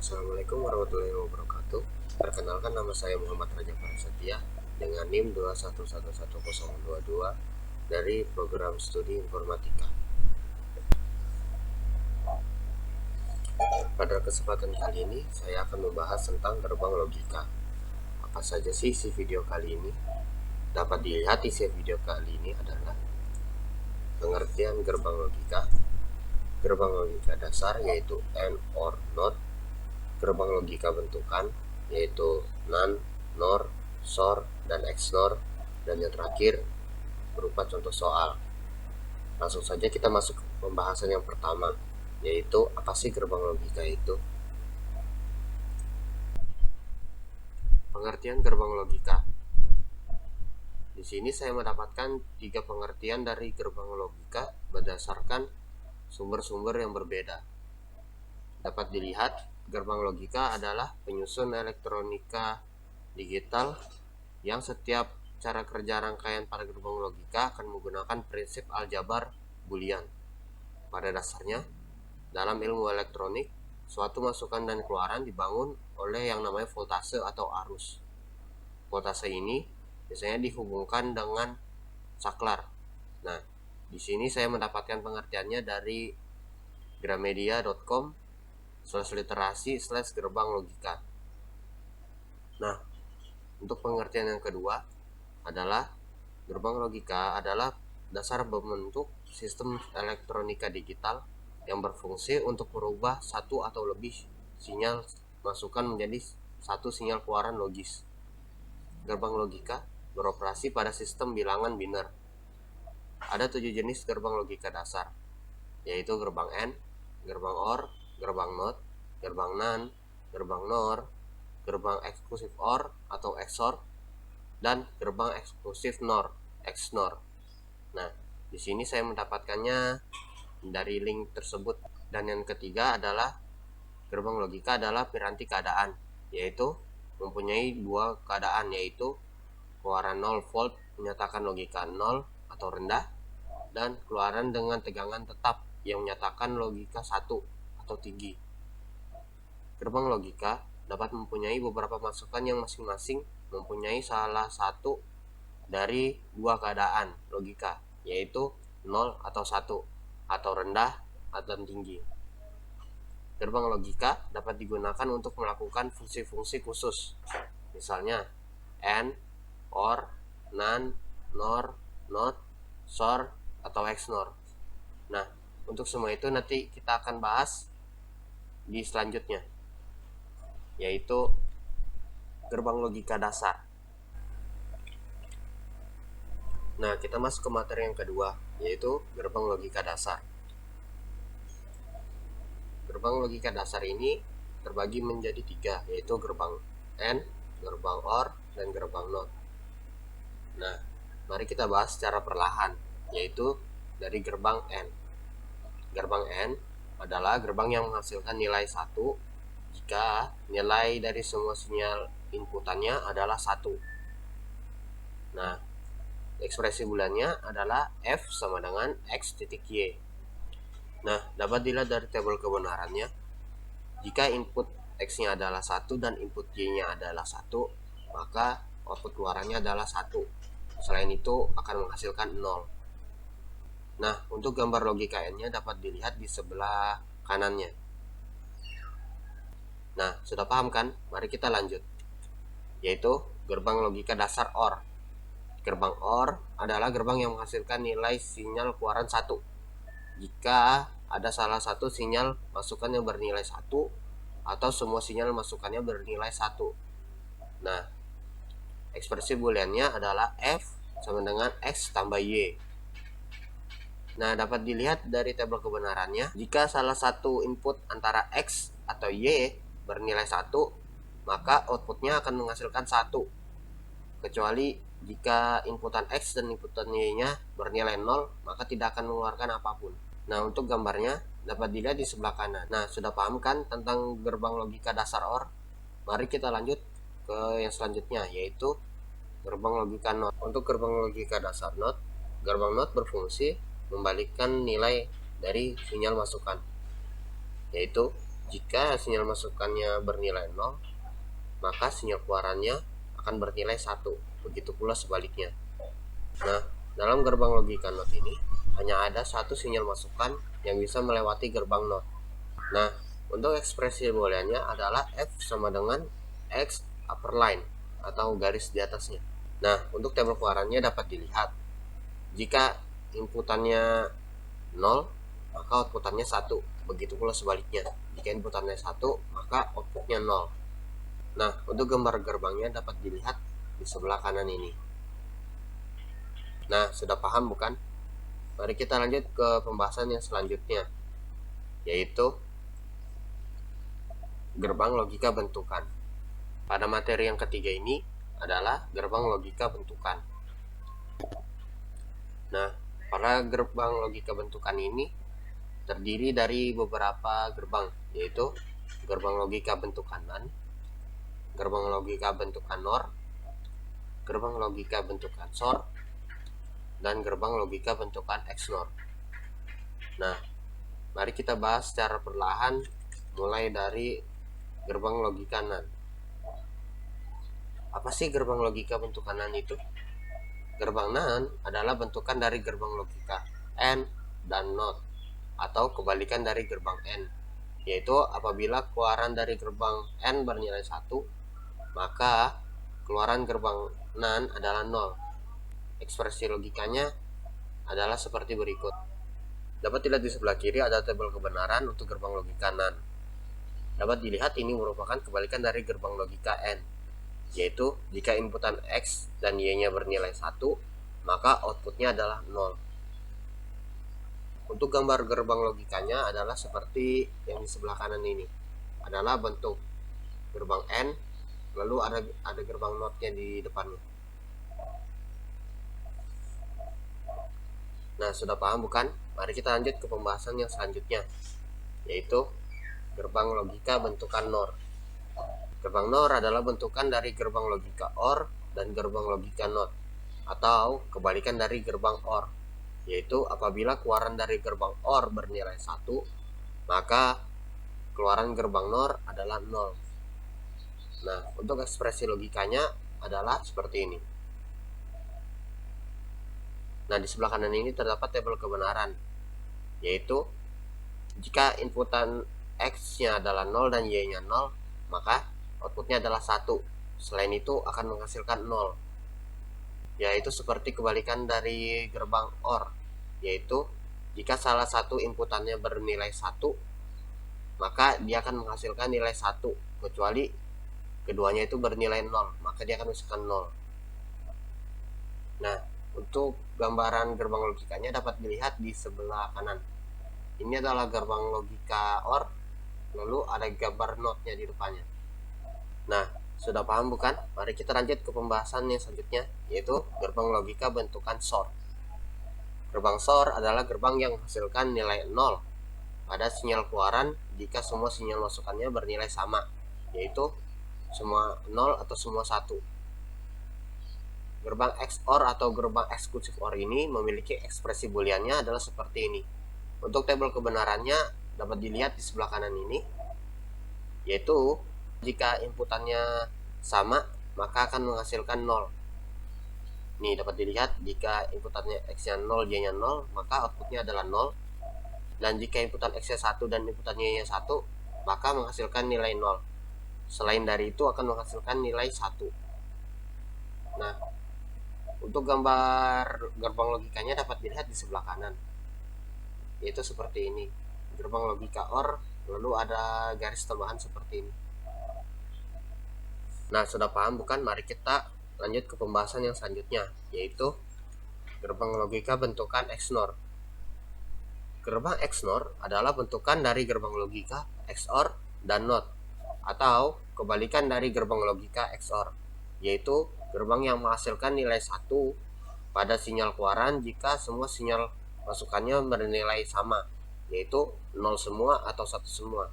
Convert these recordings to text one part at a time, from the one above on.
Assalamualaikum warahmatullahi wabarakatuh. Perkenalkan, nama saya Muhammad Raja Prasetya dengan NIM 2111022 dari program studi informatika. Pada kesempatan kali ini saya akan membahas tentang gerbang logika. Apa saja sih isi video kali ini? Dapat dilihat isi video kali ini adalah pengertian gerbang logika, gerbang logika dasar yaitu AND, OR, NOT, gerbang logika bentukan yaitu NaN, NOR, SOR, dan XNOR, dan yang terakhir berupa contoh soal. Langsung saja kita masuk ke pembahasan yang pertama, yaitu apa sih gerbang logika itu? Pengertian gerbang logika. Di sini saya mendapatkan 3 pengertian dari gerbang logika berdasarkan sumber-sumber yang berbeda. Dapat dilihat, gerbang logika adalah penyusun elektronika digital yang setiap cara kerja rangkaian pada gerbang logika akan menggunakan prinsip aljabar Boolean. Pada dasarnya, dalam ilmu elektronik, suatu masukan dan keluaran dibangun oleh yang namanya voltase atau arus. Voltase ini biasanya dihubungkan dengan saklar. Nah, di sini saya mendapatkan pengertiannya dari gramedia.com/literasi/gerbang logika. Nah, untuk pengertian yang kedua adalah gerbang logika adalah dasar pembentuk sistem elektronika digital yang berfungsi untuk merubah satu atau lebih sinyal masukan menjadi satu sinyal keluaran logis. Gerbang logika beroperasi pada sistem bilangan biner. Ada 7 jenis gerbang logika dasar, yaitu gerbang AND, gerbang OR, gerbang NOT, gerbang NaN, gerbang NOR, gerbang eksklusif OR atau XOR, dan gerbang eksklusif NOR, XNOR. Nah, di sini saya mendapatkannya dari link tersebut. Dan yang ketiga adalah gerbang logika adalah piranti keadaan, yaitu mempunyai 2 keadaan, yaitu keluaran 0 volt menyatakan logika 0 atau rendah, dan keluaran dengan tegangan tetap yang menyatakan logika 1 atau tinggi. Gerbang logika dapat mempunyai beberapa masukan yang masing-masing mempunyai salah satu dari 2 keadaan logika, yaitu 0 atau 1, atau rendah atau tinggi. Gerbang logika dapat digunakan untuk melakukan fungsi-fungsi khusus, misalnya AND, OR, NaN, NOR, NOT, SOR, atau XNOR. Nah, untuk semua itu nanti kita akan bahas di selanjutnya, yaitu gerbang logika dasar. Nah, kita masuk ke materi yang kedua, yaitu gerbang logika dasar. Gerbang logika dasar ini terbagi menjadi 3, yaitu gerbang AND, gerbang OR, dan gerbang NOT. Nah, mari kita bahas secara perlahan, yaitu dari gerbang AND. Gerbang AND adalah gerbang yang menghasilkan nilai 1 jika nilai dari semua sinyal inputannya adalah 1. Nah, ekspresi bulannya adalah F sama dengan X titik Y. Nah, dapat dilihat dari tabel kebenarannya, jika input X-nya adalah 1 dan input Y-nya adalah 1, maka output keluarannya adalah 1. Selain itu akan menghasilkan 0. Nah, untuk gambar logika N-nya dapat dilihat di sebelah kanannya. Nah, sudah paham kan? Mari kita lanjut, yaitu gerbang logika dasar OR. Gerbang OR adalah gerbang yang menghasilkan nilai sinyal keluaran 1 jika ada salah satu sinyal masukan yang bernilai 1 atau semua sinyal masukannya bernilai 1. Nah, ekspresi booleannya adalah F sama dengan X tambah Y. Nah, dapat dilihat dari tabel kebenarannya, jika salah satu input antara X atau Y bernilai 1, maka outputnya akan menghasilkan 1. Kecuali jika inputan X dan inputan Y-nya bernilai 0, maka tidak akan mengeluarkan apapun. Nah, untuk gambarnya dapat dilihat di sebelah kanan. Nah, sudah paham kan tentang gerbang logika dasar OR? Mari kita lanjut ke yang selanjutnya, yaitu gerbang logika NOT. Untuk gerbang logika dasar NOT, gerbang NOT berfungsi membalikkan nilai dari sinyal masukan, yaitu Jika sinyal masukannya bernilai 0, maka sinyal keluarannya akan bernilai 1. Begitu pula sebaliknya. Nah, dalam gerbang logika NOT ini hanya ada satu sinyal masukan yang bisa melewati gerbang NOT. Nah, untuk ekspresi booleannya adalah F sama dengan X upper line atau garis di atasnya. Nah, untuk tabel keluarannya dapat dilihat. Jika inputannya 0, maka outputannya 1. Begitu pula sebaliknya. Jika inputannya 1, maka outputnya 0. Nah, untuk gambar gerbangnya dapat dilihat di sebelah kanan ini. Nah, sudah paham bukan? Mari kita lanjut ke pembahasan yang selanjutnya, yaitu gerbang logika bentukan. Pada materi yang ketiga ini adalah gerbang logika bentukan. Nah, pada gerbang logika bentukan ini terdiri dari beberapa gerbang, yaitu gerbang logika bentukan NAND, gerbang logika bentukan NOR, gerbang logika bentukan SOR, dan gerbang logika bentukan XNOR. Nah, mari kita bahas secara perlahan mulai dari gerbang logika NAND. Apa sih gerbang logika bentukan NAND itu? Gerbang NAND adalah bentukan dari gerbang logika AND dan NOT, atau kebalikan dari gerbang AND, yaitu apabila keluaran dari gerbang AND bernilai 1, maka keluaran gerbang NAND adalah 0. Ekspresi logikanya adalah seperti berikut. Dapat dilihat di sebelah kiri ada tabel kebenaran untuk gerbang logika NAND. Dapat dilihat ini merupakan kebalikan dari gerbang logika AND, yaitu jika inputan X dan Y-nya bernilai 1, maka outputnya adalah 0. Untuk gambar gerbang logikanya adalah seperti yang di sebelah kanan ini. Adalah bentuk gerbang N, lalu ada gerbang NOT-nya di depannya. Nah, sudah paham bukan? Mari kita lanjut ke pembahasan yang selanjutnya, yaitu gerbang logika bentukan NOR. Gerbang NOR adalah bentukan dari gerbang logika OR dan gerbang logika NOT, atau kebalikan dari gerbang OR, yaitu apabila keluaran dari gerbang OR bernilai 1, maka keluaran gerbang NOR adalah 0. Nah, untuk ekspresi logikanya adalah seperti ini. Nah, di sebelah kanan ini terdapat tabel kebenaran, yaitu jika inputan X-nya adalah 0 dan Y-nya 0, maka outputnya adalah 1. Selain itu akan menghasilkan 0. Yaitu seperti kebalikan dari gerbang OR, yaitu jika salah satu inputannya bernilai 1, maka dia akan menghasilkan nilai 1, kecuali keduanya itu bernilai 0, maka dia akan menghasilkan 0. Nah, untuk gambaran gerbang logikanya dapat dilihat di sebelah kanan. Ini adalah gerbang logika OR, lalu ada gambar NOT-nya di depannya. Nah, sudah paham bukan? Mari kita lanjut ke pembahasan yang selanjutnya, yaitu gerbang logika bentukan SOR. Gerbang SOR adalah gerbang yang menghasilkan nilai 0 pada sinyal keluaran jika semua sinyal masukannya bernilai sama, yaitu semua 0 atau semua 1. Gerbang XOR atau gerbang eksklusif OR ini memiliki ekspresi booleannya adalah seperti ini. Untuk tabel kebenarannya dapat dilihat di sebelah kanan ini, yaitu jika inputannya sama, maka akan menghasilkan 0. Ini dapat dilihat jika inputannya X-nya 0, Y-nya 0, maka outputnya adalah 0. Dan jika inputan X-nya 1 dan inputannya Y-nya 1, maka menghasilkan nilai 0. Selain dari itu akan menghasilkan nilai 1. Nah, untuk gambar gerbang logikanya dapat dilihat di sebelah kanan, yaitu seperti ini. Gerbang logika OR, lalu ada garis tambahan seperti ini. Nah, sudah paham bukan? Mari kita lanjut ke pembahasan yang selanjutnya, yaitu gerbang logika bentukan XNOR. Gerbang XNOR adalah bentukan dari gerbang logika XOR dan NOT, atau kebalikan dari gerbang logika XOR, yaitu gerbang yang menghasilkan nilai 1 pada sinyal keluaran jika semua sinyal masukannya bernilai sama, yaitu 0 semua atau 1 semua.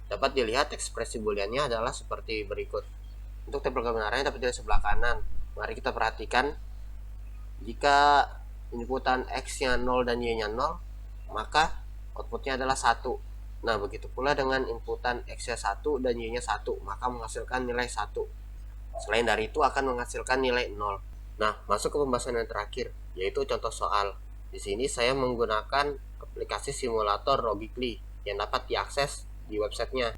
Dapat dilihat ekspresi booleannya adalah seperti berikut. Untuk tabel kebenarannya dapat dilihat sebelah kanan. Mari kita perhatikan, jika inputan X-nya 0 dan Y-nya 0, maka outputnya adalah 1. Nah, begitu pula dengan inputan X-nya 1 dan Y-nya 1, maka menghasilkan nilai 1. Selain dari itu akan menghasilkan nilai 0. Nah, masuk ke pembahasan yang terakhir, yaitu contoh soal. Di sini saya menggunakan aplikasi simulator Logically yang dapat diakses di websitenya.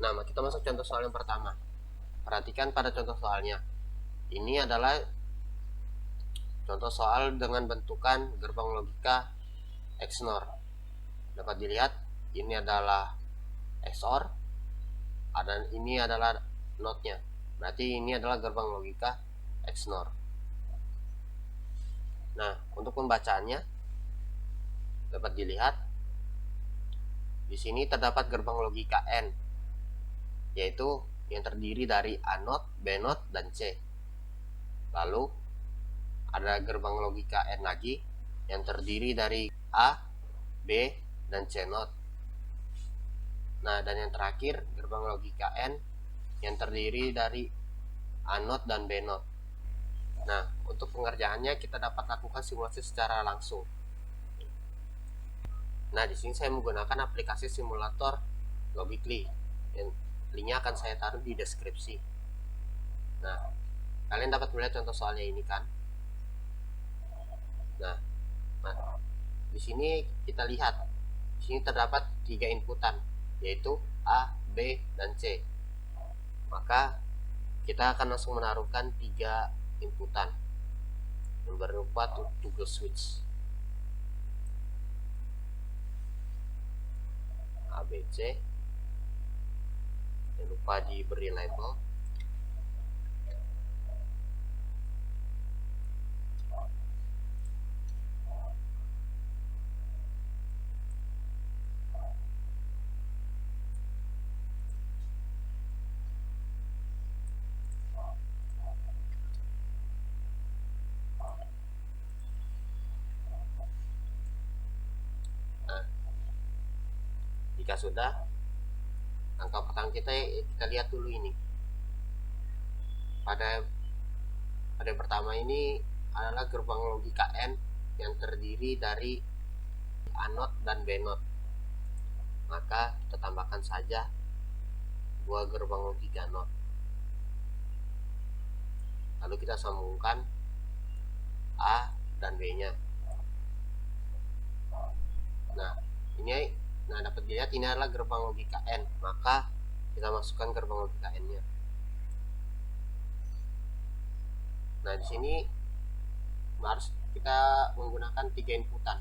Nah, kita masuk contoh soal yang pertama. Perhatikan pada contoh soalnya. Ini adalah contoh soal dengan bentukan gerbang logika XNOR. Dapat dilihat, ini adalah XOR, dan ini adalah NOT-nya. Berarti ini adalah gerbang logika XNOR. Nah, untuk pembacaannya dapat dilihat di sini terdapat gerbang logika N, yaitu yang terdiri dari A not, B not, dan C. Lalu ada gerbang logika N lagi yang terdiri dari A, B, dan C not. Nah, dan yang terakhir gerbang logika N yang terdiri dari A not dan B not. Nah, untuk pengerjaannya kita dapat lakukan simulasi secara langsung. Nah, di sini saya menggunakan aplikasi simulator Logically. Yang linknya akan saya taruh di deskripsi. Nah, kalian dapat melihat contoh soalnya ini kan? Nah, di sini kita lihat, di sini terdapat 3 inputan, yaitu A, B, dan C. Maka kita akan langsung menaruhkan 3 inputan yang berupa toggle switch A, B, C. Jangan lupa diberi label. Nah, jika sudah, langkah pertama kita lihat dulu ini. Pada yang pertama ini adalah gerbang logika N yang terdiri dari A not dan B not. Maka kita tambahkan saja dua gerbang logika not. Lalu kita sambungkan A dan B-nya. Nah, dapat dilihat ini adalah gerbang logika N. Maka kita masukkan gerbang logika N-nya. Nah, di sini harus kita menggunakan 3 inputan,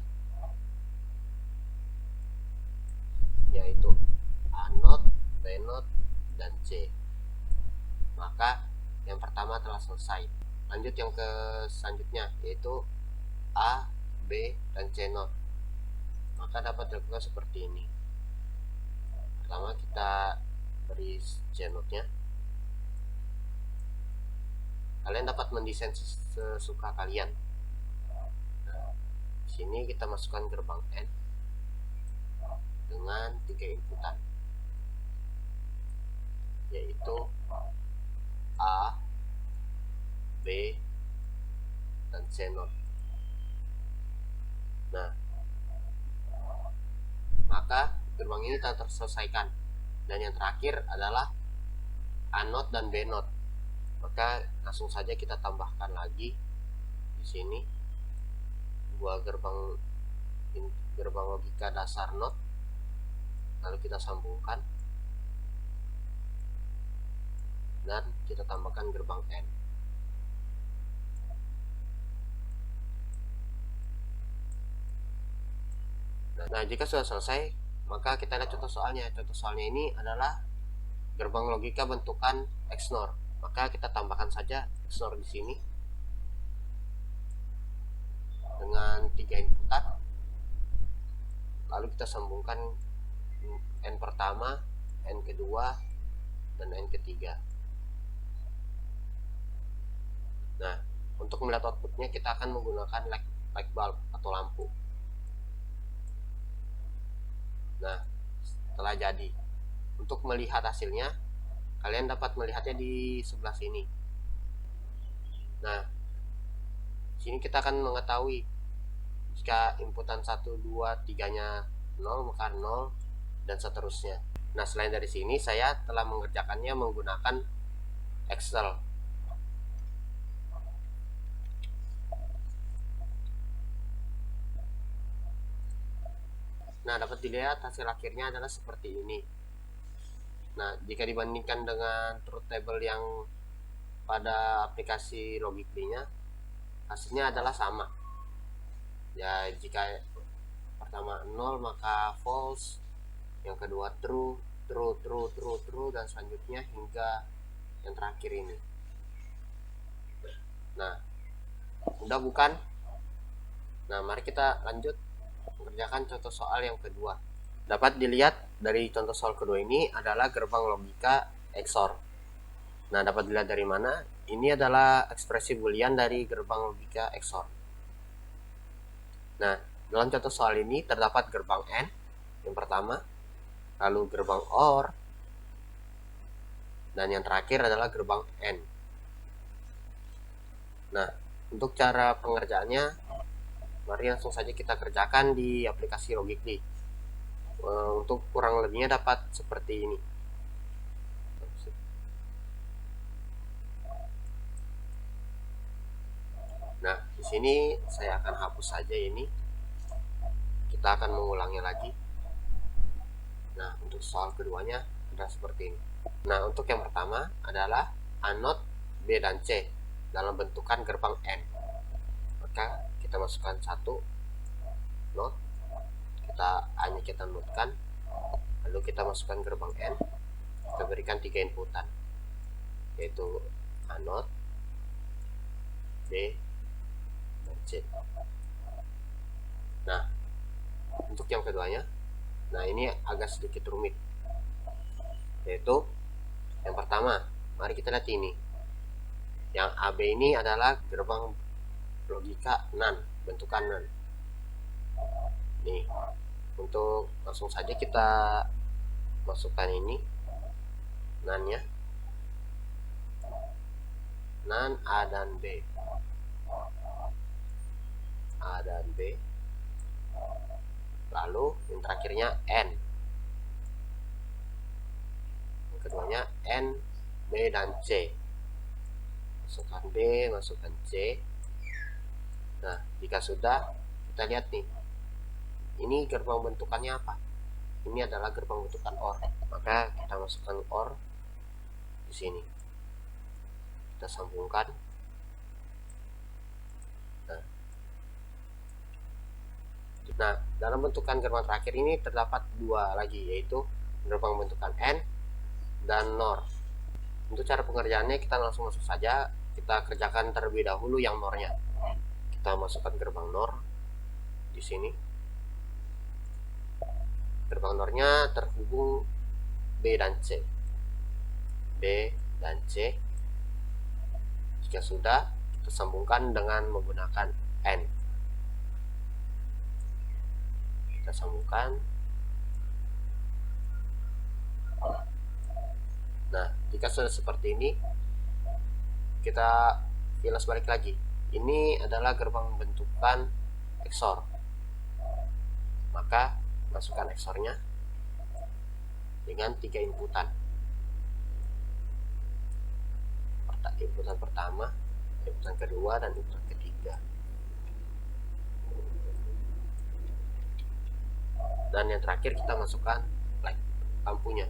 yaitu A not, B not, dan C. Maka yang pertama telah selesai. Lanjut yang ke selanjutnya, yaitu A, B, dan C not. Maka dapat dilakukan seperti ini. Pertama kita beri C not-nya. Kalian dapat mendesain sesuka kalian. Nah, di sini kita masukkan gerbang N dengan 3 inputan, yaitu A, B, dan C not. Nah, maka gerbang ini telah terselesaikan. Dan yang terakhir adalah A not dan B not. Maka langsung saja kita tambahkan lagi di sini dua gerbang logika dasar not, lalu kita sambungkan dan kita tambahkan gerbang N. Nah, jika sudah selesai, maka kita lihat contoh soalnya. Contoh soalnya ini adalah gerbang logika bentukan XNOR. Maka kita tambahkan saja XNOR di sini dengan 3 inputan. Lalu kita sambungkan N pertama, N kedua, dan N ketiga. Nah, untuk melihat outputnya kita akan menggunakan light bulb atau lampu. Nah, setelah jadi, untuk melihat hasilnya, kalian dapat melihatnya di sebelah sini. Nah, sini kita akan mengetahui Jika inputan 1, 2, 3-nya 0, maka 0 dan seterusnya. Nah, selain dari sini saya telah mengerjakannya menggunakan Excel. Nah, dapat dilihat hasil akhirnya adalah seperti ini. Nah, jika dibandingkan dengan truth table yang pada aplikasi Logically-nya, hasilnya adalah sama. Ya, jika pertama 0 maka false, yang kedua true, true, true, true, true, dan selanjutnya hingga yang terakhir ini. Nah, mudah bukan? Nah, mari kita lanjut mengerjakan contoh soal yang kedua. Dapat dilihat dari contoh soal kedua ini adalah gerbang logika XOR. Nah, dapat dilihat dari mana? Ini adalah ekspresi boolean dari gerbang logika XOR. Nah, dalam contoh soal ini terdapat gerbang AND yang pertama, lalu gerbang OR, dan yang terakhir adalah gerbang AND. Nah, untuk cara pengerjaannya, mari langsung saja kita kerjakan di aplikasi Logically. Untuk kurang lebihnya dapat seperti ini. Nah, di sini saya akan hapus saja ini. Kita akan mengulangnya lagi. Nah, untuk soal keduanya adalah seperti ini. Nah, untuk yang pertama adalah A not, B dan C dalam bentukan gerbang N. Maka kita masukkan satu not, hanya kita notkan, lalu kita masukkan gerbang N, kita berikan 3 inputan, yaitu A not, B, dan C. Nah, untuk yang keduanya, nah ini agak sedikit rumit, yaitu yang pertama, mari kita lihat ini. Yang AB ini adalah gerbang logika NAND, bentukan NAND. Nih, untuk langsung saja kita masukkan ini NAND-nya, NAND A dan B, A dan B, lalu yang terakhirnya N, yang keduanya N, B dan C. Masukkan B, masukkan C. Nah, jika sudah, kita lihat nih, ini gerbang bentukannya apa? Ini adalah gerbang bentukan OR, maka kita masukkan OR di sini, kita sambungkan. Nah, dalam bentukan gerbang terakhir ini terdapat dua lagi, yaitu gerbang bentukan AND dan NOR. Untuk cara pengerjaannya kita langsung masuk saja. Kita kerjakan terlebih dahulu yang NOR-nya. Kita masukkan gerbang NOR di sini. Gerbang NOR-nya terhubung B dan C. B dan C. Jika sudah, kita sambungkan dengan menggunakan AND. Kita sambungkan. Nah, jika sudah seperti ini, kita kilas balik lagi. Ini adalah gerbang bentukan XOR. Maka masukkan XOR-nya dengan 3 inputan. Inputan pertama, inputan kedua, dan inputan ketiga. Dan yang terakhir kita masukkan light, lampunya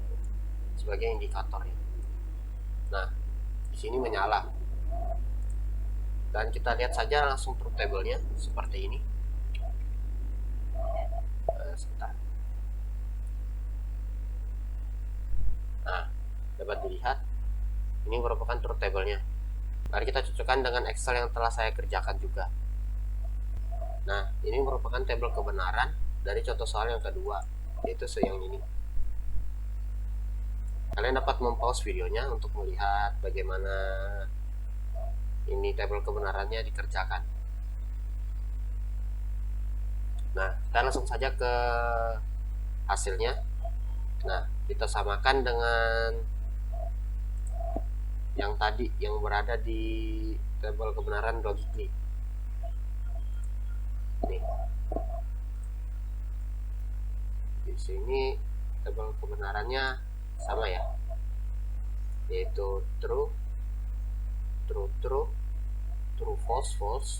sebagai indikatornya. Nah, di sini menyala. Dan kita lihat saja langsung truth table-nya seperti ini. Sebentar. Nah, dapat dilihat ini merupakan truth table-nya. Mari kita cocokkan dengan Excel yang telah saya kerjakan juga. Nah, ini merupakan tabel kebenaran dari contoh soal yang kedua, yaitu yang ini. Kalian dapat mempause videonya untuk melihat bagaimana ini tabel kebenarannya dikerjakan. Nah, kita langsung saja ke hasilnya. Nah, kita samakan dengan yang tadi yang berada di tabel kebenaran Logically. Nih, di sini tabel kebenarannya sama ya, yaitu true, true, true, true, false, false,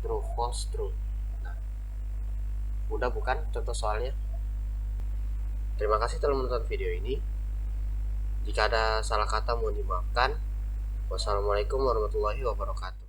true, false, true. Nah, mudah bukan contoh soalnya? Terima kasih telah menonton video ini. Jika ada salah kata mohon dimaafkan. Wassalamualaikum warahmatullahi wabarakatuh.